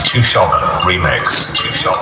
Q-Shock Remix. Q-Shock.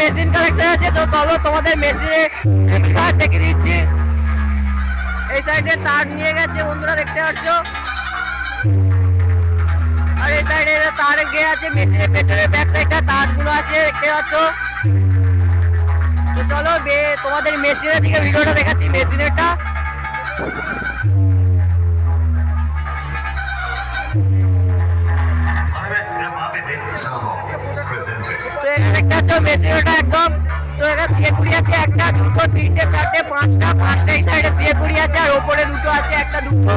Machine collection আছে, তো চলো তোমাদের মেশিনে দেখে দিচ্ছি। এই সাইডে তার নিয়ে গেছে বন্ধুরা, দেখতে পাচ্ছ, আর এই সাইডে তার গিয়ে আছে মেশিনের পেছনে ব্যাক সাইডটা তারগুলো আছে দেখতে পাচ্ছ। তো চলো তোমাদের মেশিনের দিকে ভিডিওটা দেখাচ্ছি, মেশিনেরটা। একদম তো এটা সিএকুড়ি আছে, একটা দুটো তিনটে চারটে পাঁচটা এই সাইডে সিএকুড়ি আছে, আর ওপরে দুটো আছে, একটা দুটো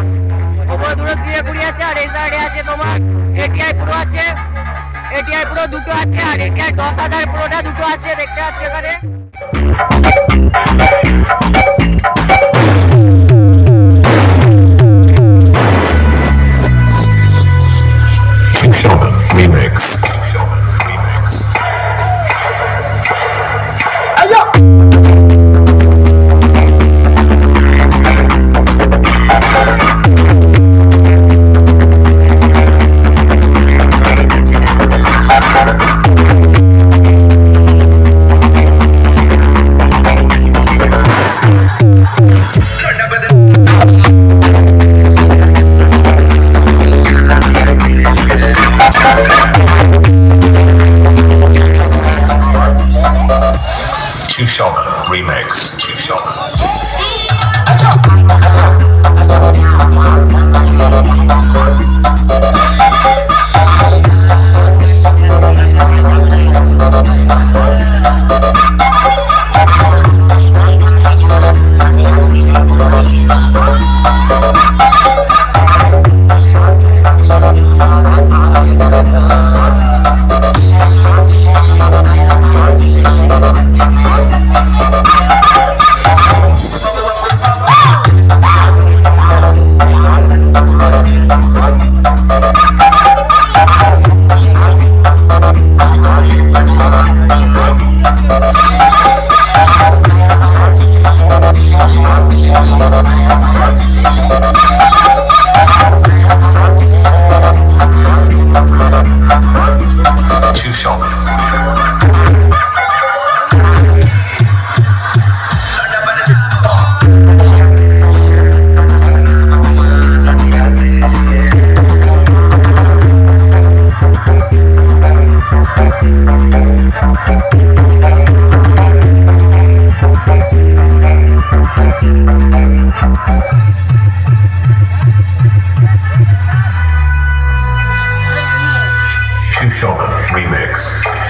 ওপরে দুটো সিএকুড়ি আছে, আর এই সাইডে আছে তোমার এটিআই প্রো আছে, এটিআই প্রো দুটো আছে, আর এটিআই 10,000 প্রোটা দুটো আছে দেখতে পাচ্ছি এখানে। Remix. Q-Shock Remix. Q-Shock. Q-Shock Remix.